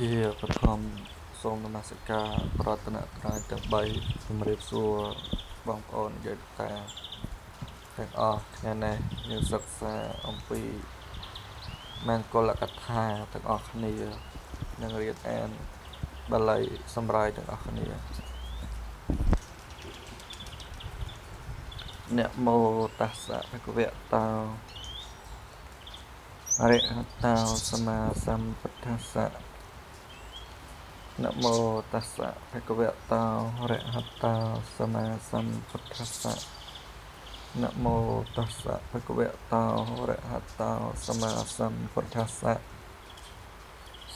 ជាបឋមសូមនមស្ការប្រតនត្រ័យទាំង3ជំរាបសួរបងប្អូនយាយតាទាំងអស់ថ្ងៃនេះយើងសិក្សាអំពីមង្គលកថាទាំងអស់គ្នានឹងរៀនអានបាលីសម្រាយទាំងអស់គ្នានមោតស្សៈភគវតោអរិហតោសម្មាសម្ពុទ្ធស្សៈនមោតស្សៈភគវតោអរហតោសម្មាសម្ពុទ្ធស្សៈនមោតស្សៈភគវតោអរហតោសម្មាសម្ពុទ្ធស្សៈ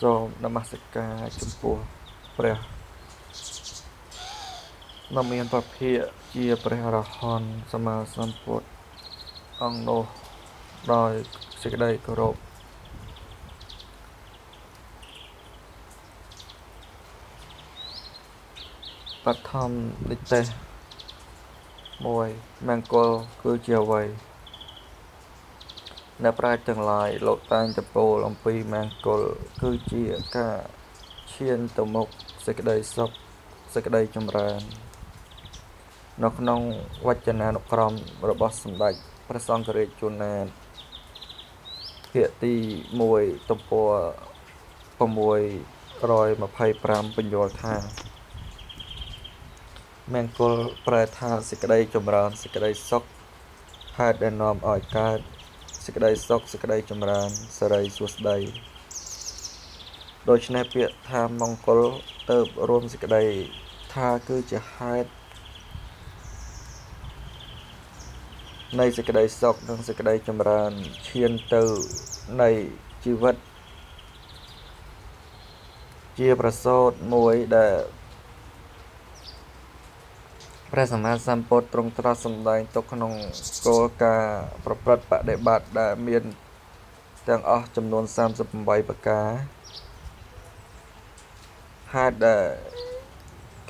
សូមនមស្ការចំពោះព្រះដ៏មានព្រះភិក្ខជាព្រះអរហន្តសម្មាសម្ពុទ្ធអង្គនោះដោយសេចក្តីគោរពបឋមនិទេស1មង្គលគឺជាអ្វីអ្នកប្រាជ្ញទាំងឡាយលោកតែងតែពោលអំពីមង្គលគឺជាការឈានទៅមុខសេចក្តីសុខសេចក្តីចម្រើននៅក្នុងវចនានុក្រមរបស់សម្ដេចព្រះសង្ឃរាជជួនណាតភាគទី1ទំព័រ625បញ្យល់ថាមង្គលប្រែថាសេចក្តីចម្រើនសេចក្តីសុខហេតុដែលនាំឲ្យកើតសេចក្តីសុខសេចក្តីចម្រើនសិរីសួស្តីដូច្នេះពាក្យថាមង្គលទៅរួមសេចក្តីថាគឺជាហេតុនៃសេចក្តីសុខនិងសេចក្តីចម្រើនឈានទៅនៃជីវិតជាប្រសូតមួយដែលព្រះសម្មាសម្ពុទ្ធទ្រង់ត្រាស់សម្ដែងទុកក្នុងគោលការណ៍ប្រព្រឹត្តបដិបត្តិដែលមានទាំងអស់ចំនួន38ប្រការហេតុដែល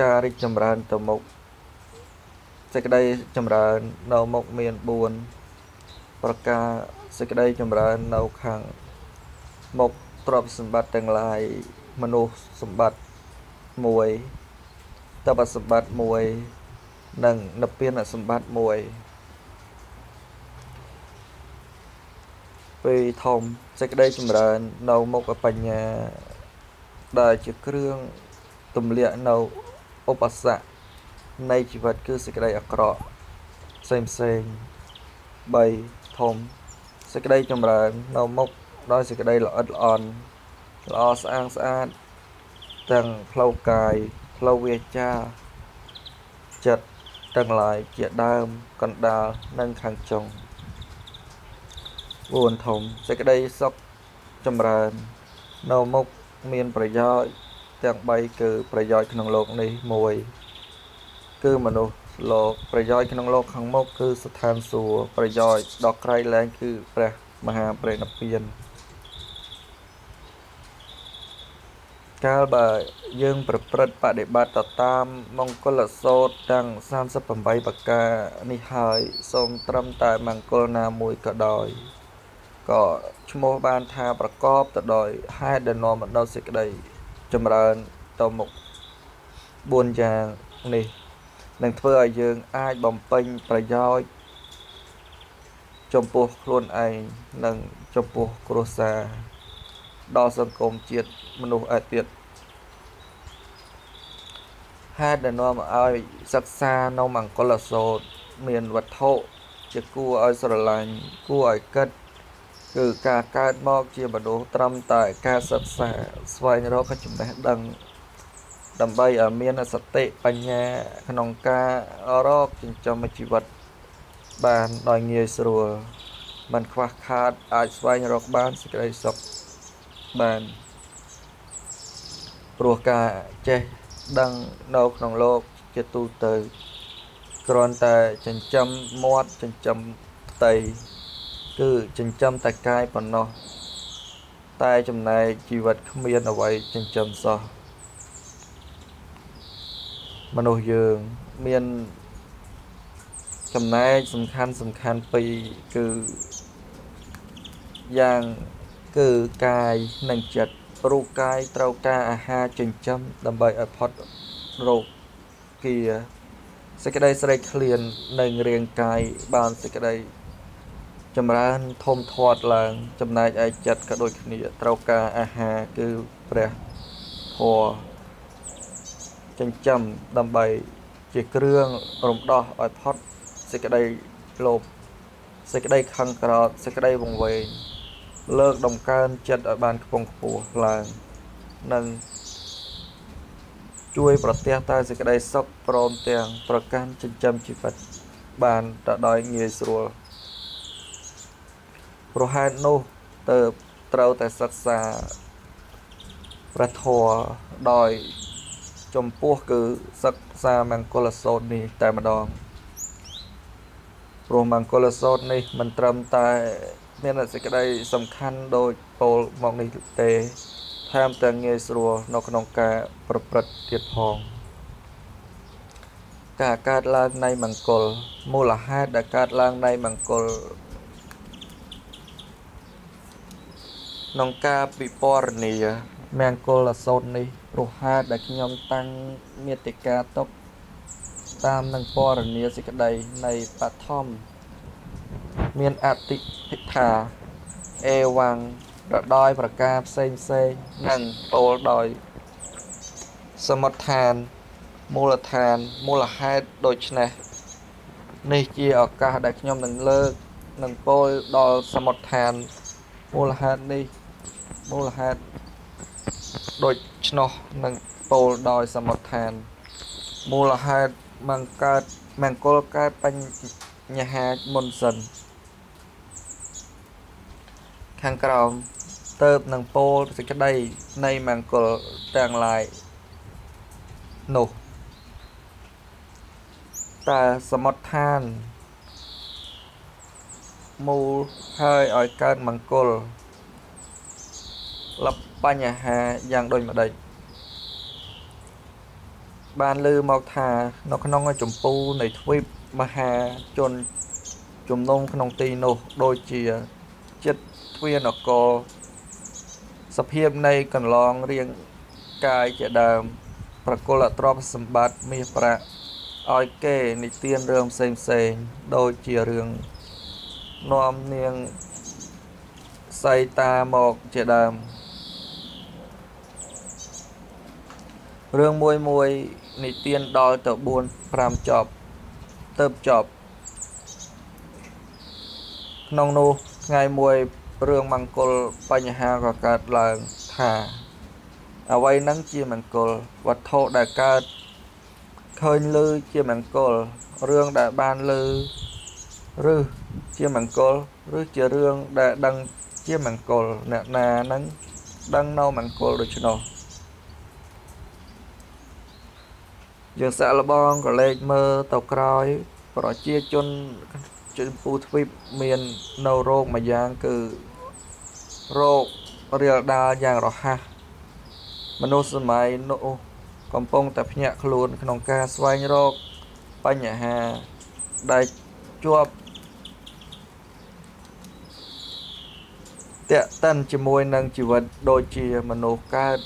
ការរីកចម្រើនទៅមុខសេចក្តីចម្រើននៅមុខមាន4ប្រការសេចក្តីចម្រើននៅខាងមុខទ្រព្យសម្បត្តិទាំងឡាយមនុស្សសម្បត្តិ1តបសម្បត្តិ1និងនិព្វានសម្បត្តិ1ពេលធំសេចក្តីចម្រើននៅមុខបញ្ញាដែលជាគ្រឿងទម្លាក់នៅឧបសគ្គនៃជីវិតគឺសេចក្តីអាក្រក់ផ្សេង3ធំសេចក្តីចម្រើននៅមុខដោយសេចក្តីល្អិតល្អន់ល្អស្អាងស្អាតទាំងផ្លូវកាយផ្លូវវាចាចិត្តទាំងឡាយជាដើមកណ្ដាលនិងខាងចុង4ធំសេចក្តីសុខចម្រើននៅមុខមានប្រយោជន៍ទាំង3គឺប្រយោជន៍ក្នុងโลกនេះ1គឺមនុស្សលោកប្រយោជន៍ក្នុងโลกខាងមុខគឺស្ថានសួគ៌ប្រយោជន៍ដ៏ក្រៃលែងគឺព្រះមហាបរិនិព្វានកាលបើយើងប្រព្រឹត្តបដិបត្តិទៅតាមមង្គលសូត្រទាំង38ប្រការនេះហើយសូមត្រឹមតែមង្គលណាមួយក៏ដោយក៏ឈ្មោះបានថាប្រកបទៅដោយហេតុដែលនាំមកដល់សេចក្តីចម្រើនទៅមុខ4យ៉ាងនេះនឹងធ្វើឲ្យយើងអាចបំពេញប្រយោជន៍ចំពោះខ្លួនឯងនិងចំពោះគ្រួសារដល់សង្គមជាតិមនុស្សឯទៀតហេតុដែលនាំឲ្យសិក្សានៅមង្គលសូត្រមានវត្ថុជាគួរឲ្យស្រឡាញ់គួរឲ្យគិតគឺការកើតមកជាមនុស្សត្រឹមតែការសិក្សាស្វែងរកចំណេះដឹងដើម្បីឲ្យមានសតិបញ្ញាក្នុងការរកចិញ្ចឹមជីវិតបានដោយងាយស្រួលមិនខ្វះខាតអាចស្វែងរកបានសេចក្តីសុខបានព្រោះការចេះដឹងនៅក្នុងโลกជាទូទៅគ្រាន់តែចិញ្ចឹមមាត់ចិញ្ចឹមផ្ទៃគឺចិញ្ចឹមតែកាយប៉ុណ្ណោះតែចំណែកជីវិតគ្មានអ្វីចិញ្ចឹមសោះមនុស្សយើងមានចំណែកសំខាន់ពីរគឺយ៉ាងគឺកាយនិងចិត្ត រូបកាយត្រូវការអាហារចិញ្ចឹមដើម្បីឲ្យផុតរោគគាសេចក្តីស្រេកឃ្លាននឹងរាងកាយបានសេចក្តីចម្រើនធំធាត់ឡើងចំណែកឯចិត្តក៏ដូចគ្នាត្រូវការអាហារគឺព្រះធម៌ចិញ្ចឹមដើម្បីជាគ្រឿងរំដោះឲ្យផុតសេចក្តីលោភសេចក្តីខឹងក្រោធសេចក្តីវង្វេងលើកដំកើងចិត្តឲ្យបានខ្ពង់ខ្ពស់ឡើងនិងជួយប្រទះតែសេចក្តីសុខព្រមទាំងប្រកាន់ចិញ្ចឹមជីវិតបានទៅដោយងាយស្រួលព្រោះហេតុនោះទើបត្រូវតែសិក្សាព្រះធម៌ដោយចំពោះគឺសិក្សាមង្គលសូត្រនេះតែម្ដងព្រោះមង្គលសូត្រនេះមិនត្រឹមតែមានសេចក្តីសំខាន់ដោយពោលមកនេះទេថែមទាំងងាយស្រួលនៅក្នុងការប្រព្រឹត្តទៀតផងការកើតឡើងនៃមង្គលមូលហេតុដែលកើតឡើងនៃមង្គលក្នុងការពិពណ៌នាមង្គលសូត្រនេះព្រោះហេតុដែលខ្ញុំតាំងមេត្តាទុកតាមនឹងពណ៌នាសេចក្តីនៃបឋមមានអតិភិថាអេវ៉ាំងរដោយប្រការផ្សេងនិងពោលដោយសមុដ្ឋានមូលដ្ឋានមូលហេតុដូច្នេះនេះជាឱកាសដែលខ្ញុំនឹងលើកនឹងពោលដល់សមុដ្ឋានមូលហេតុនេះមូលហេតុដូច្នោះនឹងពោលដោយសមុដ្ឋានមូលហេតុមង្គលកើតបញ្ហាមុនសិនខាងក្រោមទើបនឹងពោលសេចក្តីនៃមង្គលទាំងឡាយនោះតែសមុដ្ឋានមូលហើយឲ្យកើតមង្គលលបបញ្ហាយ៉ាងដូចម្ដេចបានលើមកថានៅក្នុងចម្ពូនៃទ្វីបមហាជនជំនុំក្នុងទីនោះដូចជាចិត្តទ្វានគរសភាពនៃកន្លងរាងកាយជាដើមប្រគល់ទ្រព្យសម្បត្តិមាសប្រាក់ឲ្យគេនិទានរឿងផ្សេងដូចជារឿងនាំនាងសីតាមកជាដើមរឿងមួយនិទានដល់ទៅ4-5ចប់ទើបចប់ក្នុងនោះថ្ងៃមួយរឿងមង្គលបញ្ហាក៏កើតឡើងថាអ្វីនឹងជាមង្គលវត្ថុដែលកើតឃើញឮជាមង្គលរឿងដែលបានឮឬជាមង្គលឬជារឿងដែលដឹងជាមង្គលអ្នកណានឹងដឹងនៅមង្គលដូច្នោះយើងសាក់លបងក៏លេចមើលទៅក្រោយប្រជាជនចម្ពូទ្វីបមាននៅរោគមួយយ៉ាងគឺរោគរាលដាលយ៉ាងរហ័សមនុស្សសម័យនោះកំពុងតែភ្ញាក់ខ្លួនក្នុងការស្វែងរកបញ្ហាដែលជាប់តាក់ទិនជាមួយនឹងជីវិតដូចជាមនុស្សកើត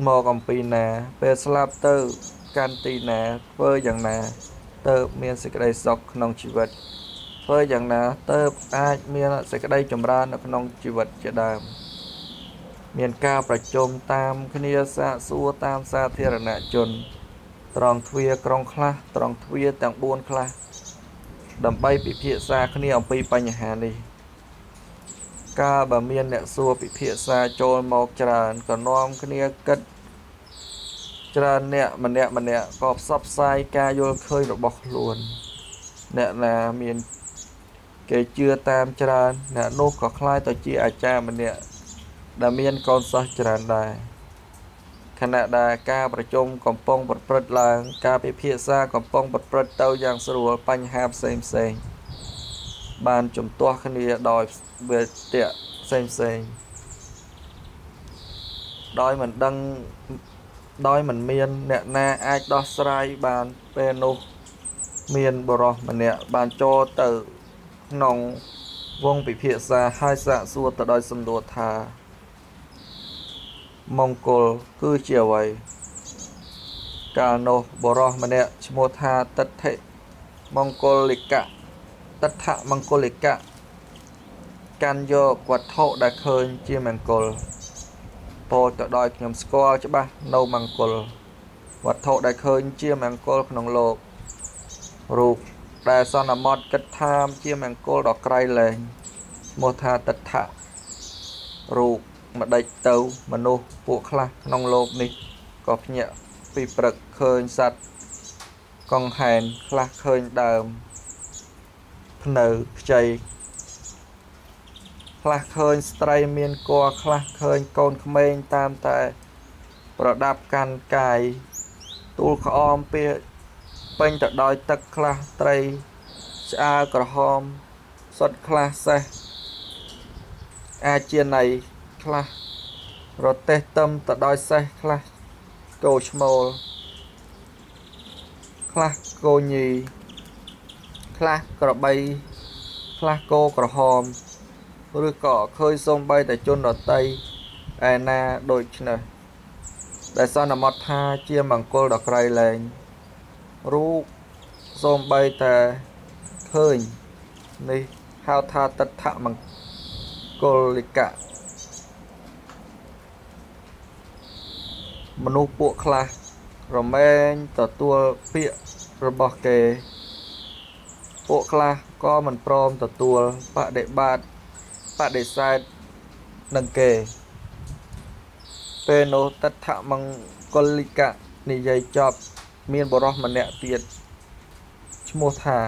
មកអំពីណាពេលស្លាប់ទៅកាន់ទីណាធ្វើយ៉ាងណាទើបមានសេចក្តីសុខក្នុងជីវិតធ្វើយ៉ាងណាទើបអាចមានសេចក្តីចម្រើននៅក្នុងជីវិតជាដើមមានការប្រជុំតាមគ្នាសាកសួរតាមសាធារណជនត្រង់ទ្វារក្រុងខ្លះត្រង់ទ្វារទាំង4ខ្លះដើម្បីពិភាក្សាគ្នាអំពីបញ្ហានេះកាលបើមានអ្នកសួរពិភាក្សាចូលមកច្រើនក៏នាំគ្នាគិតច្រើនអ្នកម្នាក់ក៏ផ្សព្វផ្សាយការយល់ឃើញរបស់ខ្លួនអ្នកណាមានគេជឿតាមច្រើនអ្នកនោះក៏คล้ายទៅជាអាចារ្យម្នាក់ដែលមានកូនសិស្សច្រើនដែរខណៈដែលការប្រជុំកំពុងប្រព្រឹត្តឡើងការពិភាក្សាកំពុងប្រព្រឹត្តទៅយ៉ាងស្រួលបញ្ហាផ្សេងបានជំទាស់គ្នាដោយវេទៈផ្សេងដោយមិនមានអ្នកណាអាចដោះស្រាយបានពេលនោះមានបុរសម្នាក់បានចូលទៅក្នុងវងពិភាក្សាហើយសាកសួរទៅដោយសំណួរថា មង្គលគឺជាអ្វីកាលនោះបរោះម្នាក់ឈ្មោះថាទិដ្ឋិមង្គលិកៈទិដ្ឋមង្គលិកៈកាន់យកវត្ថុដែលឃើញជាមង្គលពោលទៅដោយខ្ញុំស្គាល់ច្បាស់នៅមង្គលវត្ថុដែលឃើញជាមង្គលក្នុងលោករូបដែលសន្មតគិតថាជាមង្គលដ៏ក្រៃលែងឈ្មោះថាទិដ្ឋៈរូបម្ដេចទៅមនុស្សពួកខ្លះក្នុងលោកនេះក៏ភ្ញាក់ពីព្រឹកឃើញសត្វកង្ហែនខ្លះឃើញដើមភ្នៅខ្ចីខ្លះឃើញស្ត្រីមានគភ៌ខ្លះឃើញកូនក្មេងតាមតែប្រដាប់កាន់កាយទូលក្អមពាពេញទៅដោយទឹកខ្លះត្រីឆ្អើរក្រហមសុទ្ធខ្លះសេះអាចជាណៃខ្លះរទេះទឹមទៅដោយសេះខ្លះគោឈ្មោលខ្លះគោញីខ្លះក្របីខ្លះគោក្រហមឬក៏ឃើញសូម្បីតែជនដតីឯណាដូចនេះដែលសន្មតថាជាមង្គលដ៏ក្រៃលែងរូបសូម្បីតែឃើញនេះហៅថាទិដ្ឋមង្គលិកៈមនុស្សពួកខ្លះរមែងទទួលពាក្យរបស់គេពួកខ្លះក៏មិនព្រមទទួលបដិសេធនឹងគេពេលនោះទិដ្ឋមង្គលិកៈនិយាយចប់មានបុរសម្នាក់ទៀតឈ្មោះថា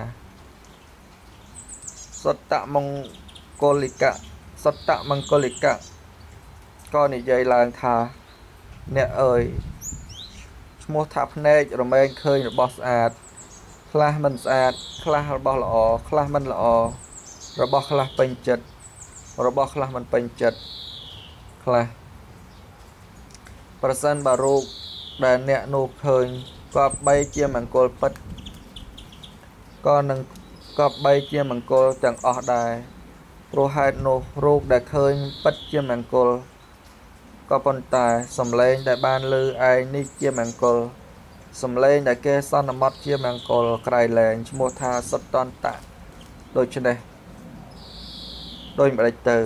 សត្តមង្គលិកៈក៏និយាយឡើងថាអ្នកអើយឈ្មោះថាភ្នែករមែងឃើញរបស់ស្អាតខ្លះមិនស្អាតខ្លះរបស់ល្អខ្លះមិនល្អរបស់ខ្លះពេញចិត្តរបស់ខ្លះមិនពេញចិត្តខ្លះប្រសិនបើរូបដែលអ្នកនោះឃើញគប្បីជាមង្គលពិតក៏នឹងគប្បីជាមង្គលទាំងអស់ដែរព្រោះហេតុនោះរូបដែលឃើញពិតជាមង្គលក៏ប៉ុន្តែសំឡេងដែលបានឮឯងនេះជាមង្គលសំឡេងដែលគេសន្មតជាមង្គលក្រៃលែងឈ្មោះថាសុត្តន្តៈដូច្នេះដូចម្ដេចទៅ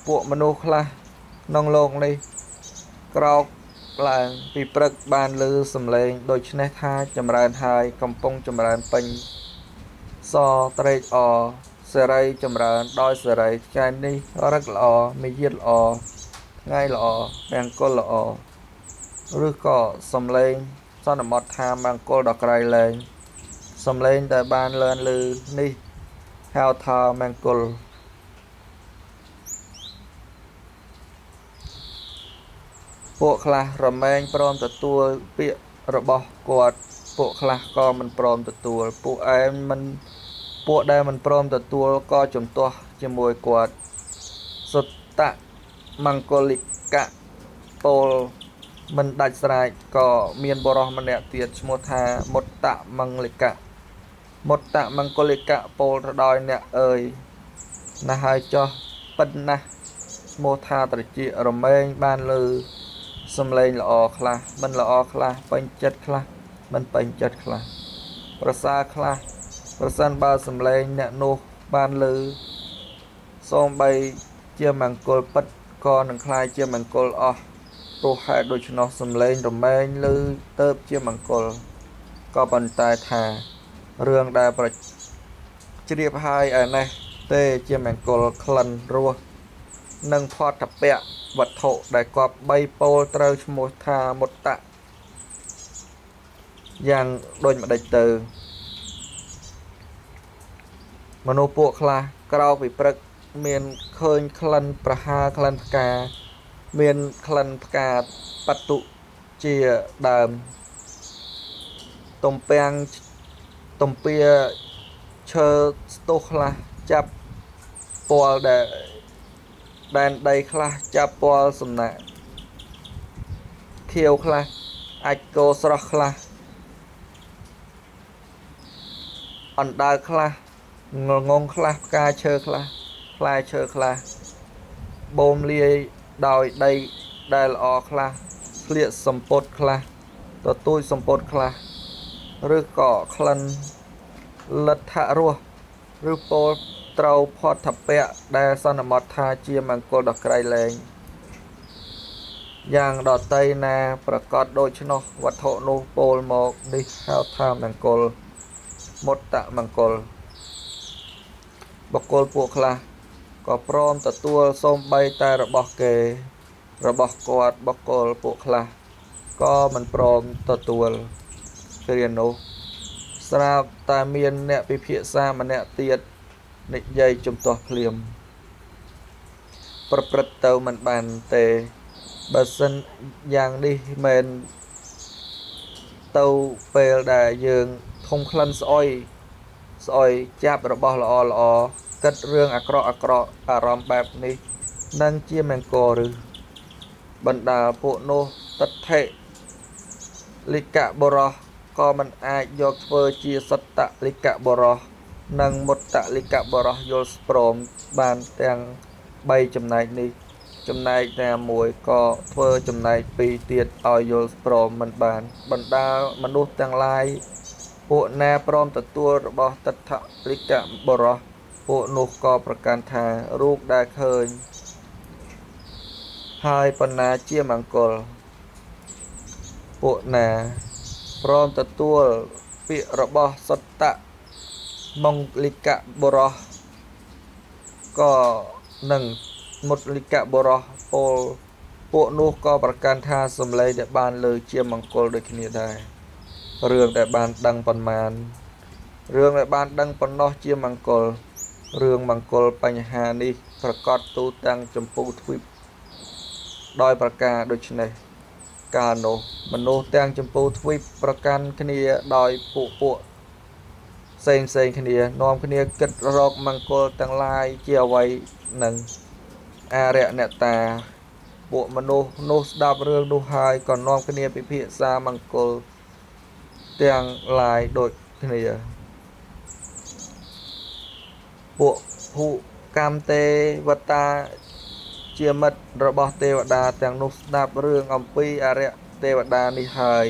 ពួកមនុស្សខ្លះក្នុងលោកនេះក្រោកឡើងពីព្រឹកបានឮសំឡេងដូច្នេះថាចម្រើនហើយកំពុងចម្រើនពេញសត្រេកអរសេរីចម្រើនដោយសេរីថ្ងៃនេះរឹកល្អមាយាទល្អថ្ងៃល្អមង្គលល្អឬក៏សំឡេងសន្មតថាមង្គលដ៏ក្រៃលែងសំឡេងដែលបានលឺនេះហៅថាមង្គលពួកខ្លះរមែងព្រមទទួលពាក្យរបស់គាត់ពួកខ្លះក៏មិនព្រមទទួលពួកដែលមិនព្រមទទួលក៏ជំទាស់ជាមួយគាត់សុត្តមង្គលិកៈពោលមិនដាច់ស្រែកក៏មានបរិសម្នាក់ទៀតឈ្មោះថាមុត្តមង្គលិកៈពោលទៅដោយអ្នកអើយណាស់ហើយចោះពិតណាស់ឈ្មោះថាត្រជារមែងបានឮសំឡេងល្អខ្លះមិនល្អខ្លះពេញចិត្តខ្លះមិនពេញចិត្តខ្លះប្រសើរខ្លះប្រសិនបើសំឡេងអ្នកនោះបានឮសូម្បីជាមង្គលពិតក៏នឹងคล้ายជាមង្គលអស់ព្រោះហេតុដូច្នោះសំឡេងរមែងឮទៅជាមង្គលក៏ប៉ុន្តែថារឿងដែលជ្រាបហើយឯនេះទេជាមង្គលក្លិនរសនិងផតពៈវត្ថុដែលគប្បីពោលត្រូវឈ្មោះថាមុត្តៈយ៉ាងដូចម្ដេចទៅមនុស្សពួកខ្លះក្រោកពីព្រឹកមានឃើញក្លិនប្រហើរក្លិនផ្កាមានក្លិនផ្កាបតុជាដើមទំពាឈើស្ទុះខ្លះចាប់ពណ៌ដែនដីខ្លះចាប់ពណ៌សំណាក់ខៀវខ្លះអាចគោស្រស់ខ្លះអណ្ដើកខ្លះងងខ្លះផ្កាឈើខ្លះ ផ្លែឈើខ្លះបូមលាយដោយដីដែលល្អខ្លះស្លៀកសម្ពុតខ្លះទទូចសម្ពុតខ្លះឬក៏ក្លិនលទ្ធរសឬពោលត្រូវផតថពៈដែលសន្មតថាជាមង្គលដ៏ក្រៃលែងយ៉ាងដតីណាប្រកបដូច្នោះវត្ថុនោះពោលមកនេះហៅថាមង្គលមុតតមង្គលបុគ្គលពួកខ្លះក៏ព្រមទទួលសូម្បីតែរបស់គេរបស់គាត់បុគ្គលពួកខ្លះក៏មិនព្រមទទួលគ្រានោះស្រាប់តែមានអ្នកពិភាក្សាម្នាក់ទៀតនិយាយជំទាស់ភ្លាមប្រព្រឹត្តទៅមិនបានទេបើសិនយ៉ាងនេះមែនទៅពេលដែលយើងធំក្លិនស្អុយចាប់របស់ល្អគិតរឿងអាក្រក់អារម្មណ៍បែបនេះនឹងជាមង្គលឬបណ្ដាពួកនោះទិដ្ឋិលិកៈបុរសក៏មិនអាចយកធ្វើជាសត្តលិកៈបុរសនិងមុត្តលិកៈបុរសយល់ព្រមបានទាំង3ចំណែកនេះចំណែកណាមួយក៏ធ្វើចំណែក2ទៀតឲ្យយល់ព្រមមិនបានបណ្ដាមនុស្សទាំងឡាយពួកណាព្រមទទួលរបស់ទិដ្ឋលិកៈបុរសពួកនោះក៏ប្រកាន់ថារូបដែលឃើញហើយបណ្ណាជាមង្គលពួកណាព្រមទទួលពាក្យរបស់សត្តមង្គលិកៈបុរសក៏នឹងមុតលិកៈបុរសពោលពួកនោះក៏ប្រកាន់ថាសម្លេងដែលបានលើជាមង្គលដូចគ្នាដែររឿងដែលបានដឹងប៉ុន្មានរឿងដែលបានដឹងប៉ុណ្ណោះជាមង្គលរឿងមង្គលបញ្ហានេះប្រកាសទូទាំងចម្ពោះទ្វីបដោយប្រការដូច្នេះកាលនោះមនុស្សទាំងចម្ពោះទ្វីបប្រកាន់គ្នាដោយពួកផ្សេងគ្នានាំគ្នាគិតរកមង្គលទាំងឡាយជាអ្វីនឹងអរិយអ្នកតាពួកមនុស្សនោះស្ដាប់រឿងនោះហើយក៏នាំគ្នាពិភាក្សមង្គលទាំងឡាយដូចគ្នាពួកភុកម្មទេវតាជាមិត្តរបស់ទេវតាទាំងនោះស្ដាប់រឿងអំពីអរិយទេវតានេះហើយ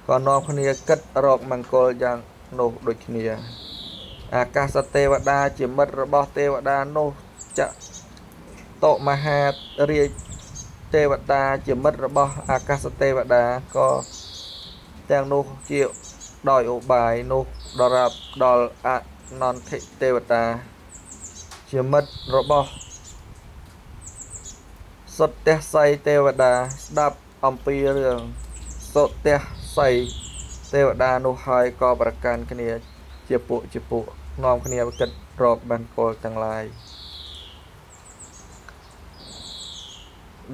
ក៏នាំគ្នាគិតរកមង្គលយ៉ាងនោះដូចគ្នាអាកាសទេវតាជាមិត្តរបស់ទេវតានោះចតុមហារាជទេវតាជាមិត្តរបស់អាកាសទេវតាក៏ទាំងនោះជាដោយឧបាយនោះដរាបដល់អនន្តទេវតាជាមិត្តរបស់សុទ្ធិស័យទេវតាស្ដាប់អំពីរឿងសុទ្ធិស័យទេវតានោះហើយក៏ប្រកាន់គ្នាជាពួកនាំគ្នាគិតរកមង្គលទាំងឡាយ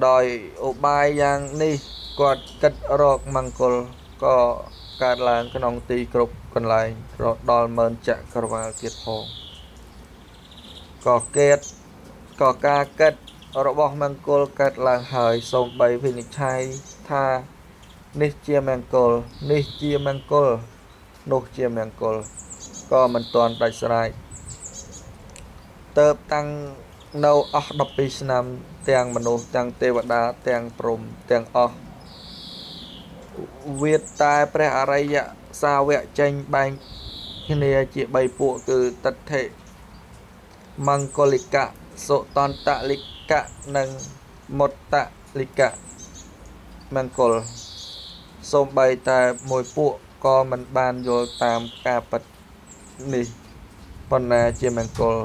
ដោយឧបាយយ៉ាងនេះគាត់គិតរកមង្គលក៏កើតឡើងក្នុងទីគ្រប់កន្លែងរហូតដល់ម៉ឺនចក្រវាលទៀតផងក៏ការគិតរបស់មង្គលកើតឡើងហើយសូម្បីវិនិច្ឆ័យថានេះជាមង្គលនេះជាមង្គលនោះជាមង្គលក៏មិនទាន់ដាច់ស្រេចទើបតាំងនៅអស់12ឆ្នាំទាំងមនុស្សទាំងទេវតាទាំងព្រហ្មទាំងអស់វាតែព្រះអរិយសាវកចេញបែងគ្នាជា3ពួកគឺទិដ្ឋិមង្គលិកៈសុតន្តលិកៈនិងមុត្តលិកៈមង្គលសូម្បីតែមួយពួកក៏មិនបានយល់តាមការពិតនេះបណ្ណាជាមង្គល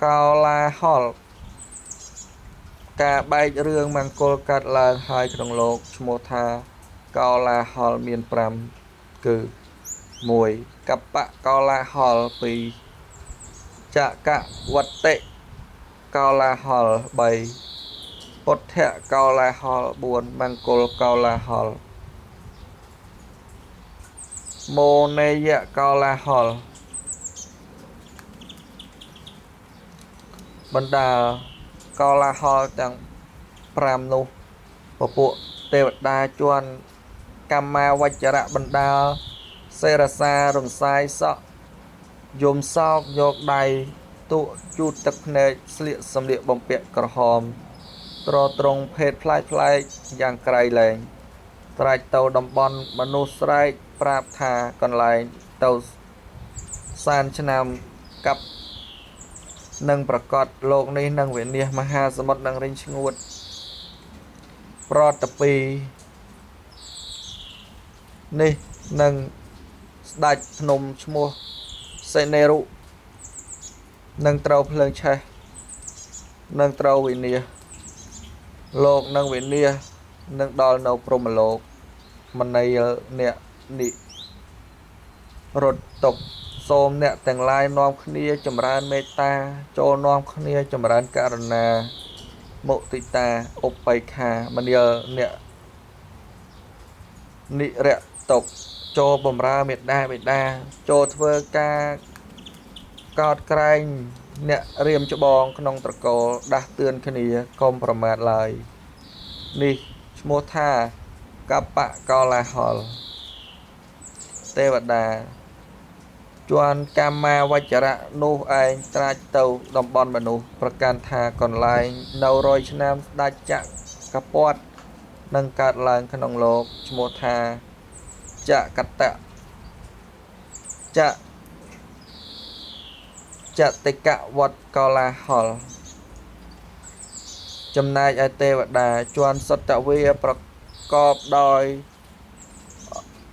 កោឡាហលការបែករឿងមង្គលកើតឡើងហើយក្នុងលោកឈ្មោះថាកោឡាហលមាន5គឺ1កបៈកោឡាហល2ចកវតិកោឡាហល3ពុទ្ធកោឡាហល4មង្គលកោឡាហលមោនេយកោឡាហលបណ្ដាកោឡាហលទាំង5នោះពពួកទេវតាជាន់កម្មាវចរៈបណ្ដាសេរសារំសាយសក់ យំសោកយកដៃទូជូតទឹកភ្នែកស្លៀកសម្លៀកបំពាក់ក្រហមត្រត្រង់ភេទផ្លែកយ៉ាងក្រៃលែងត្រាច់ទៅតំបន់មនុស្សស្រែកប្រាប់ថាកន្លែងទៅសានឆ្នាំកັບនឹងប្រកាសលោកនេះនឹងវិនិច្ឆ័យមហាសមុទ្រនឹងរីងស្ងួតប្រតពីនេះនឹងស្ដេចភ្នំឈ្មោះសេនេរុនឹងត្រូវភ្លើងឆេះនឹងត្រូវវិនិច្ឆ័យលោកនឹងវិនិច្ឆ័យនឹងដល់នៅព្រហ្មលោកមនីយអ្នកនិរត់តុកសូមអ្នកទាំងឡាយនាំគ្នាចម្រើនមេត្តាចូលនាំគ្នាចម្រើនករុណាមុទិតាឧបេក្ខាមនាលអ្នកនិរៈតុកចូលបម្រើមេត្តាបិតាចូលធ្វើការកោតក្រែងអ្នករៀមច្បងក្នុងត្រកូលដាស់តឿនគ្នាកុំប្រមាថឡើយនេះឈ្មោះថាកបកោឡាហលទេវតាជួនកម្មាវចរៈនោះឯងត្រាច់ទៅតំបន់មនុស្សប្រកាន់ថាកន្លែងនៅ100ឆ្នាំស្ដេចចក្រពត្តិនឹងកើតឡើងក្នុងលោកឈ្មោះថាចកតៈចតិកវត្តកោឡាហលចំណែកឯទេវតាជួនសតវាប្រកបដោយ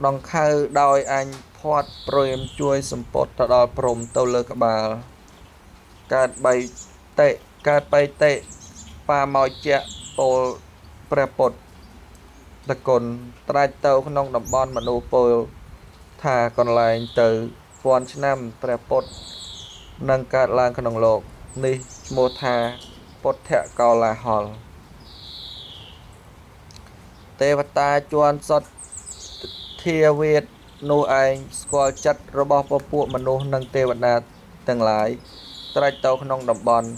ដង្ខៅដោយអញផាត់ព្រាមជួយសម្ពត់ទៅដល់ព្រំទៅលើក្បាលកើតបីតិបាមកជាពលព្រះពុទ្ធតគុណត្រាច់ទៅក្នុងតំបន់មនុស្សពលថាកន្លែងទៅ1000ឆ្នាំព្រះពុទ្ធនឹងកើតឡើងក្នុងលោកនេះឈ្មោះថាពុទ្ធកោឡាហលទេវតាជួនសតធាវេទនោះឯងស្គាល់ចិត្តរបស់ពពួកមនុស្សនិងទេវតាទាំងឡាយត្រាច់ទៅក្នុងតំបន់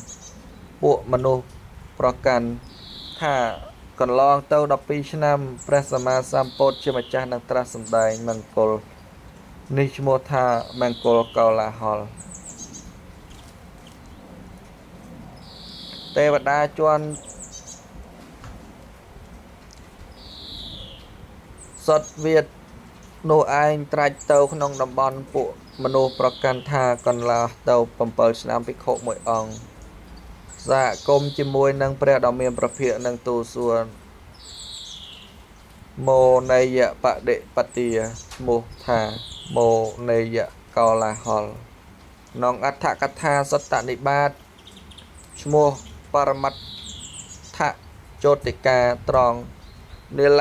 ពួកមនុស្សប្រកាន់ថាកន្លងទៅ12ឆ្នាំព្រះសម្មាសម្ពុទ្ធជាម្ចាស់នឹងត្រាស់សម្ដែងមង្គលនេះឈ្មោះថាមង្គលកោឡាហលទេវតាជួនសតវាទនោះឯងត្រាច់ទៅក្នុងតំបន់ពួកមនុស្សប្រកាន់ថាកន្លះទៅ7ឆ្នាំភិក្ខុមួយអង្គសហគមន៍ជាមួយនឹងព្រះដ៏មានព្រះភិក្ខនិងទូសួនមោនេយបដិបទាឈ្មោះថាមោនេយកោឡាហលក្នុងអដ្ឋកថាសត្តនិបាតឈ្មោះបរមត្ថចោតិកាត្រង់និល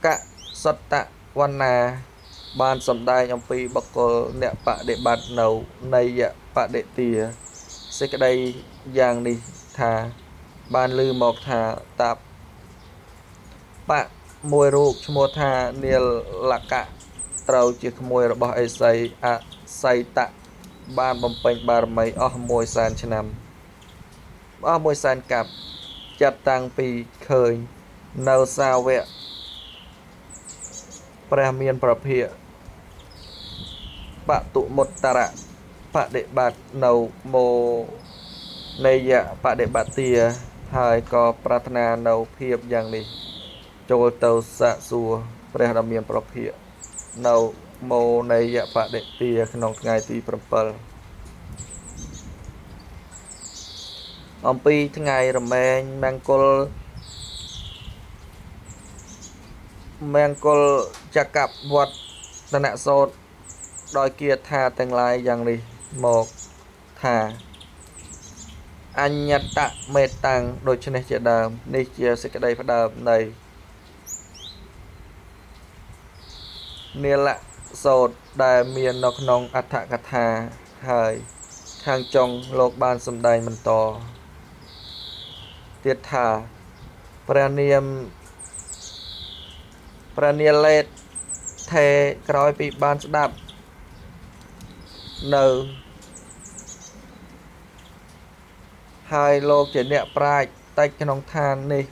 កសត្តវណ្ណាបានសម្ដែងអំពីបុគ្គលអ្នកបដិបត្តិនៅនេយបដិទាសេចក្តីយ៉ាងនេះថាបានឮមកថាតាបមួយរូបឈ្មោះថានីលកៈត្រូវជាក្មួយរបស់ឥសីអស័យតៈបានបំពេញបារមីអស់100,000 ឆ្នាំអស់100,000 កាប់ចាប់តាំងពីឃើញនៅសាវកព្រះមានប្រភិក្ខបតុមុត្តរៈបដិបត្តិនៅមោនេយបដិបទាហើយក៏ប្រាថ្នានៅភាពយ៉ាងនេះចូលទៅសាកសួរព្រះដ៏មានប្រភិក្ខនៅមោនេយបដិទាក្នុងថ្ងៃទី7អំពីថ្ងៃរមែងមង្គលចក្រវត្តតនសោតដោយគាថាទាំងឡាយយ៉ាងនេះមកថាអញ្ញតមេតាំងដូច្នេះជាដើមនេះជាសេចក្តីផ្ដើមនៃនីលសោតដែលមាននៅក្នុងអដ្ឋកថាហើយខាងចុងលោកបានសម្ដែងបន្តទៀតថាព្រះនាលេតថេក្រោយពីបានស្ដាប់នៅហើយលោកជាអ្នកប្រាជ្ញតិចក្នុងឋាននេះ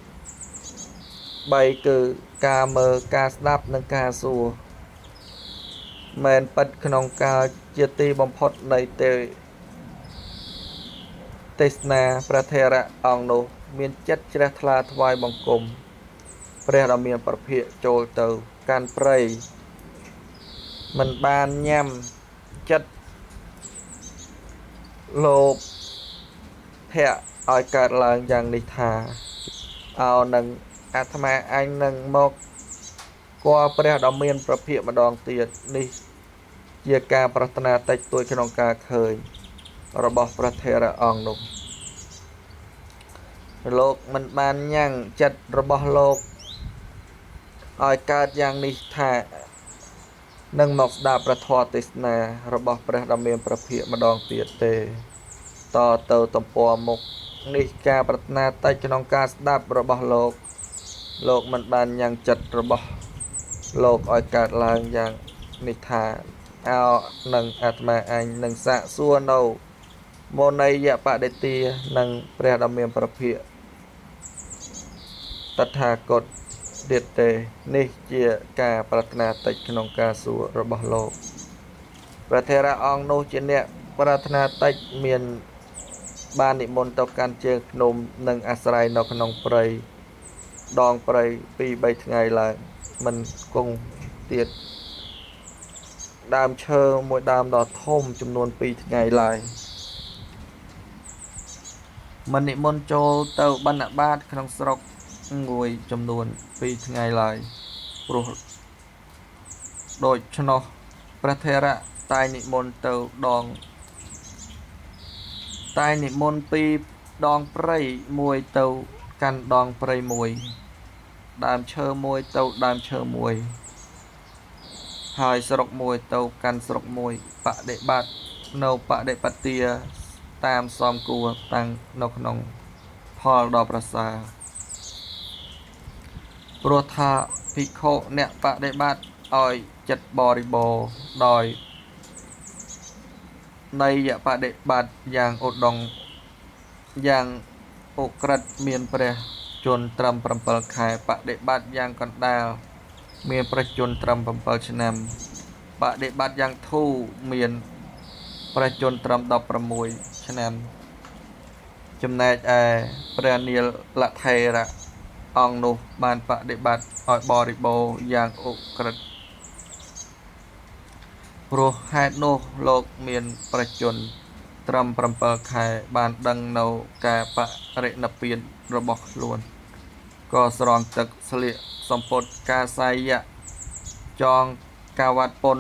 3គឺការមើលការស្ដាប់និងការសួរ មែនពិតក្នុងការជាទីបំផុតនៃទេសនាព្រះថេរៈអង្គនោះមានចិត្តជ្រះថ្លាថ្វាយបង្គំព្រះដ៏មានព្រះភិក្ខចូលទៅកាន់ព្រៃមិនបានញ៉ាំចិត្តលោភៈឲ្យកើតឡើងយ៉ាងនេះថាអោនឹងអាត្មាអញនឹងមកគួរព្រះដ៏មានព្រះភិក្ខម្ដងទៀតនេះជាការប្រាថ្នាតិចតួចក្នុងការឃើញរបស់ព្រះថេរៈអង្គនោះលោកមិនបានញ៉ាំងចិត្តរបស់លោកឲ្យកើតយ៉ាងនេះថានឹងមកស្ដាប់ព្រះធម៌ទេសនារបស់ព្រះដ៏មានព្រះភិក្ខម្ដងទៀតទេតទៅទំព័រមុខនេះការប្រាថ្នាតិចក្នុងការស្ដាប់របស់លោកមិនបានញ៉ាំងចិត្តរបស់លោកឲ្យកើតឡើងយ៉ាងនេះថាអោនឹងអាត្មាអញនឹងសាកសួរនៅមនីយបដិទានិងព្រះដ៏មានព្រះភិក្ខតថាគតទៀតទេនេះជាការប្រាថ្នាតិចក្នុងការសួររបស់លោកព្រះថេរៈអង្គនោះជាអ្នកប្រាថ្នាតិចមានបាននិមន្តទៅកាន់ជើងភ្នំនិងអាស្រ័យនៅក្នុងព្រៃដងព្រៃ 2-3 ថ្ងៃឡើងមិនគង់ទៀតដើមឈើមួយដើមដ៏ធំចំនួន2ថ្ងៃឡើយមិននិមន្តចូលទៅបណ្ឌបាតក្នុងស្រុកមួយចំនួន2ថ្ងៃឡើយព្រោះដូច្នោះព្រះថេរៈតែងនិមន្តទៅពីដងព្រៃមួយទៅកាន់ដងព្រៃមួយដើមឈើមួយទៅដើមឈើមួយហើយស្រុកមួយទៅកាន់ស្រុកមួយបដិបត្តិនៅបដិបទាតាមសមគួរតាំងនៅក្នុងផលដ៏ប្រសើរព្រោះថាភិក្ខុអ្នកបដិបត្តិឲ្យចិត្តបរិបូរណ៍ដោយនៃបដិបត្តិយ៉ាងឧត្តមយ៉ាងឧក្រិដ្ឋមានព្រះជន្មត្រឹម7ខែបដិបត្តិយ៉ាងកណ្ដាលមានព្រះជន្មត្រឹម7ឆ្នាំបដិបត្តិយ៉ាងធូរមានព្រះជន្មត្រឹម16ឆ្នាំចំណែកឯព្រះនីលថេរៈអង្គនោះបានបដិបត្តិឲ្យបរិបូរណ៍យ៉ាងឧក្រិដ្ឋព្រោះហេតុនោះលោកមានព្រះជន្មត្រឹម7ខែបានដឹងនៅការបរិនិព្វានរបស់ខ្លួនក៏ស្រង់ទឹកស្លៀកសម្ពុតកាសាយៈចងកាវ៉ាត់ពុន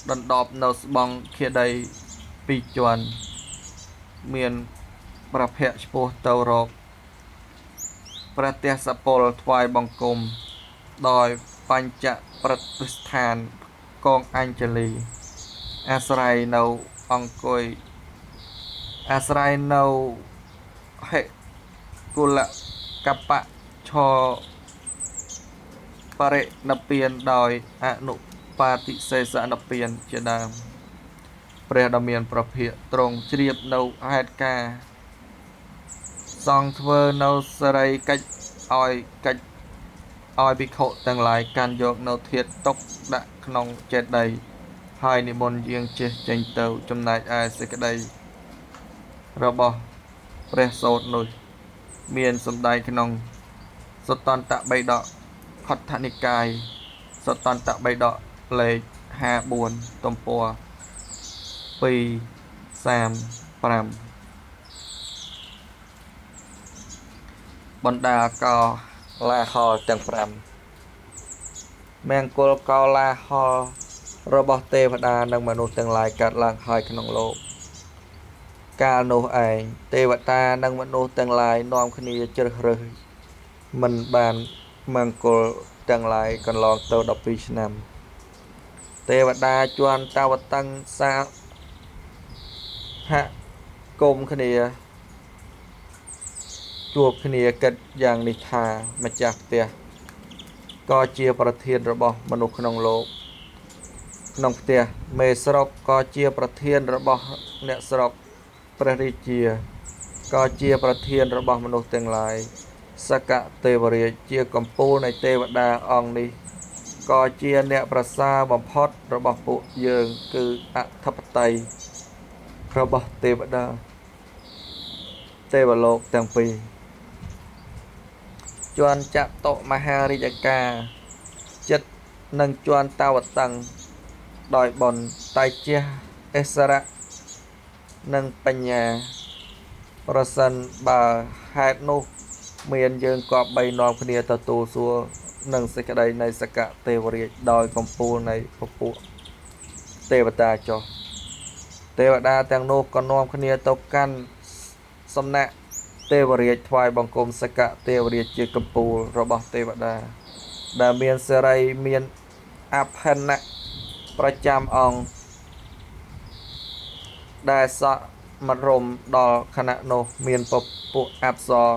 ដណ្ដប់នៅស្បង់ខៀដី2ជាន់មានប្រភពឆ្ពោះទៅរកព្រះទសពលថ្វាយបង្គំដោយបញ្ចប្រតិស្ថានកងអញ្ជលីអាស្រ័យនៅអង្គុយអាស្រ័យនៅហេគុលកបៈឆបរិនិព្វានដោយអនុបាទិសេសនិព្វានជាដើមព្រះដ៏មានព្រះភិក្ខទ្រង់ជ្រាបនៅហេតុការសង់ធ្វើនៅសរីកិច្ចឲ្យភិក្ខុទាំងឡាយកាន់យកនៅធាតុទុកដាក់ក្នុងចេតិយហើយនិមន្តយាងចេញទៅចំណែកឯសេចក្តីរបស់ព្រះសូត្រនោះមានសម្ដែងក្នុងសុត្តន្តបិដកខដ្ឋនិកាយសុត្តន្តបិដកលេខ54ទំព័រ235បណ្ដាកោឡាហលទាំង5មង្គលកោឡាហលរបស់ទេវតានិងមនុស្សទាំងឡាយកើតឡើងហើយក្នុងលោកកាលនោះឯងទេវតានិងមនុស្សទាំងឡាយនាំគ្នាជ្រើសរើសមិនបានមង្គលទាំងឡាយកន្លងទៅ12ឆ្នាំទេវតាជន់តាវតੰសាហគមគ្នាជួបគ្នាគិតយ៉ាងនេះថាម្ចាស់ផ្ទះក៏ជាប្រធានរបស់មនុស្សក្នុងលោកក្នុងផ្ទះមេស្រុកក៏ជាប្រធានរបស់អ្នកស្រុកព្រះរាជាក៏ជាប្រធានរបស់មនុស្សទាំងឡាយសកទេវរាជជាកំពូលនៃទេវតាអង្គនេះ ក៏ជាអ្នកប្រសើរបំផុតរបស់ពួកយើងគឺអធិបតីរបស់ទេវតាទេវលោកទាំងពីរជាន់ចតុមហារាជការចិត្តនិងជាន់តាវតឹងដោយបុណ្យតៃជះអិសរៈនិងបញ្ញាប្រសិនបើហេតុនោះមានយើងគប្បីនាំគ្នាទទួលសួរនឹងសេចក្តីនៃសកទេវរាជដោយកំពូលនៃពពួកទេវតាចុះទេវតាទាំងនោះក៏នាំគ្នាទៅកាន់សំណាក់ទេវរាជថ្វាយបង្គំសកទេវរាជជាកំពូលរបស់ទេវតាដែលមានសេរីមានអភ័ណ្ណៈប្រចាំអង្គដែលសក់មរមដល់ខណៈនោះមានពពួកអប្សរ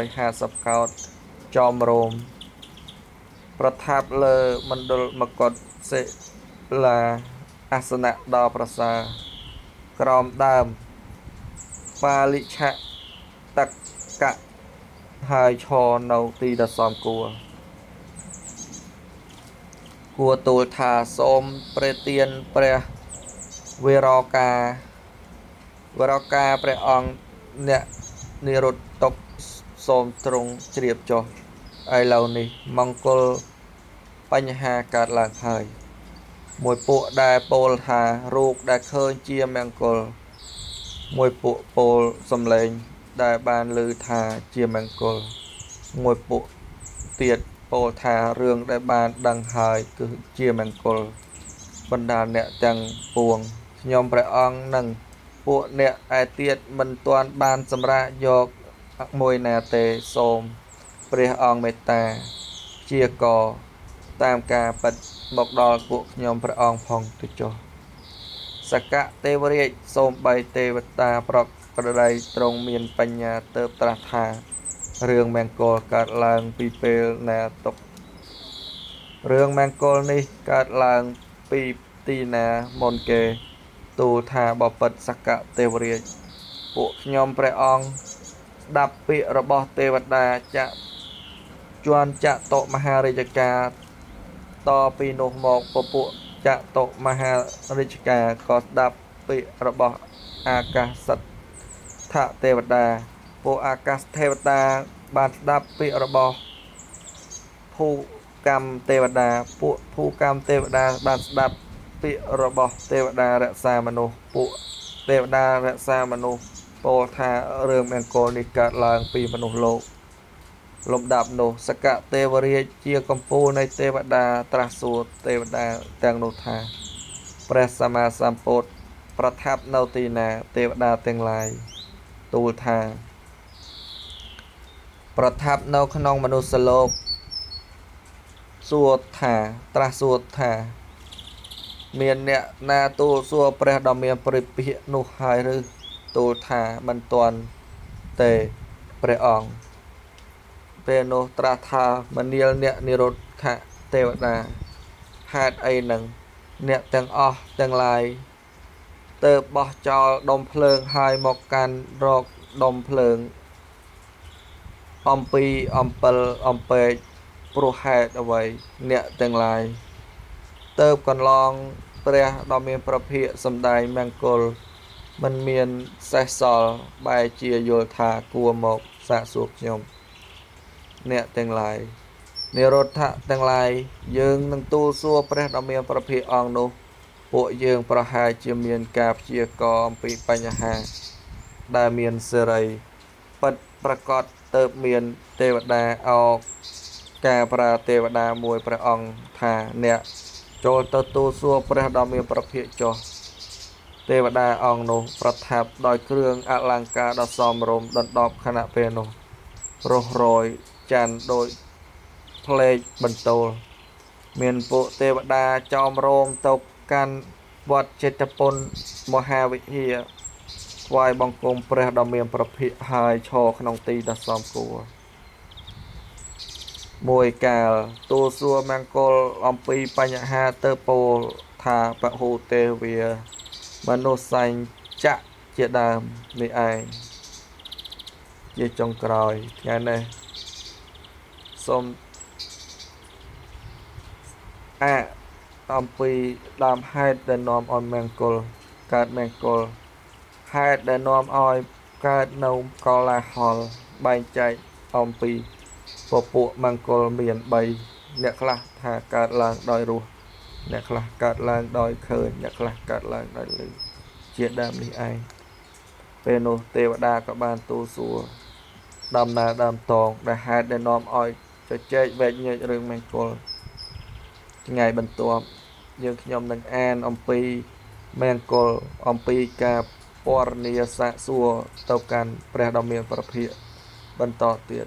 250កោដចោមរោមប្រថាប់លើមណ្ឌលមកុដសិលាអាសនៈដ៏ប្រសើរក្រោមដើមបាលិឆៈតកៈហើយឈរនៅទីដ៏សមគួរទូលថាសូមព្រះទានព្រះវេរកាព្រះអង្គអ្នកនិរុត្តតុសូមទ្រង់ជ្រាបចុះឥឡូវនេះមង្គលបញ្ហាកើតឡើងហើយមួយពួកដែលពោលថារូបដែលឃើញជាមង្គលមួយពួកពោលសំឡេងដែលបានឮថាជាមង្គលមួយពួកទៀតពោលថារឿងដែលបានដឹងហើយគឺជាមង្គលបណ្ដាអ្នកទាំងពួងខ្ញុំព្រះអង្គនិងពួកអ្នកឯទៀតមិនទាន់បានសម្រាកយកមួយណាទេសូមព្រះអង្គមេត្តាជាកតាមការពិតមកដល់ពួកខ្ញុំព្រះអង្គផងទៅចុះសកទេវរាជសូមបីទេវតាប្រក្រតីទ្រង់មានបញ្ញាទើបត្រាស់ថារឿងមង្គលកើតឡើងពីពេលណាទុករឿងមង្គលនេះកើតឡើងពីទីណាមុនគេទូលថាបពិតសកទេវរាជពួកខ្ញុំព្រះអង្គស្ដាប់ពាក្យរបស់ទេវតាជាន់ចតុមហារាជការតពីនោះមកពពួកចតុមហារាជការក៏ស្ដាប់ពាក្យរបស់អាកាសថទេវតាពួកអាកាសទេវតាបានស្ដាប់ពាក្យរបស់ភូកម្មទេវតាពួកភូកម្មទេវតាបានស្ដាប់ពាក្យរបស់ទេវតារក្សាមនុស្សពួកទេវតារក្សាមនុស្សពោលថារឿងមង្គលនេះកើតឡើងពីមនុស្សលោកលំដាប់នោះសកទេវរាជជាកំពូលនៃទេវតាត្រាស់សួរទេវតាទាំងនោះថាព្រះសម្មាសម្ពុទ្ធប្រថាប់នៅទីណាទេវតាទាំងឡាយទូលថាប្រថាប់នៅក្នុងមនុស្សលោកសួរថាត្រាស់សួរថាមានអ្នកណាទូលសួរព្រះដ៏មានព្រះភិក្ខនោះហើយឬទូលថាមិនទាន់ទេព្រះអង្គពេលនោះត្រាស់ថាមនាលអ្នកនិរុទ្ធៈទេវតាហេតុអីនឹងអ្នកទាំងអស់ទាំងឡាយទើបបោះចោលដុំភ្លើងហើយមកកាន់រកដុំភ្លើងអំពីអំពិលអំពែកព្រោះហេតុអ្វីអ្នកទាំងឡាយទើបកន្លងព្រះដ៏មានព្រះភិក្ខសម្ដែងមង្គលមិនមានសេះសល់បែរជាយល់ថាគួរមកសាកសួរខ្ញុំអ្នកទាំងឡាយនិរុទ្ធៈទាំងឡាយយើងនឹងទូលសួរព្រះដ៏មានព្រះភិក្ខអង្គនោះពួកយើងប្រហែលជាមានការព្យាករអំពីបញ្ហាដែលមានសេរីពិតប្រកបទៅមានទេវតាអោការប្រើទេវតាមួយព្រះអង្គថាអ្នកចូលទៅទូលសួរព្រះដ៏មានព្រះភិក្ខចុះទេវតាអង្គនោះប្រថាប់ដោយគ្រឿងអលង្ការដ៏សមរម្យដណ្ដប់ខណៈពេលនោះរស់រយច័ន្ទដោយផ្លេកបន្ទោលមានពួកទេវតាចោមរោមទៅកាន់វត្តចេតពុនមហាវិហារថ្វាយបង្គំព្រះដ៏មានព្រះភិក្ខហើយឈរក្នុងទីដ៏សមគួរមួយកាលទូលសួរមង្គលអំពីបញ្ហាទៅពោលថាពហុទេវាមនុស្សសញ្ចៈជាដើមនេះឯងជាចុងក្រោយថ្ងៃនេះសូម អំពីដើមហេតុដែលនាំឲ្យមង្គលកើតមង្គលហេតុដែលនាំឲ្យកើតនៅកលាហលបែងចែកអំពីពពួកមង្គលមាន3អ្នកខ្លះថាកើតឡើងដោយរស់អ្នកខ្លះកើតឡើងដោយឃើញអ្នកខ្លះកើតឡើងដោយឮជាដើមនេះឯងពេលនោះទេវតាក៏បានទូលសួរដំណើរដើមតងដែលហេតុដែលនាំឲ្យជជែកវែកញែករឿងមង្គលថ្ងៃបន្ទាប់យើងខ្ញុំនឹងអានអំពីមង្គលអំពីការពណ៌នាសាកសួរទៅកាន់ព្រះដ៏មានព្រះភិក្ខបន្តទៀត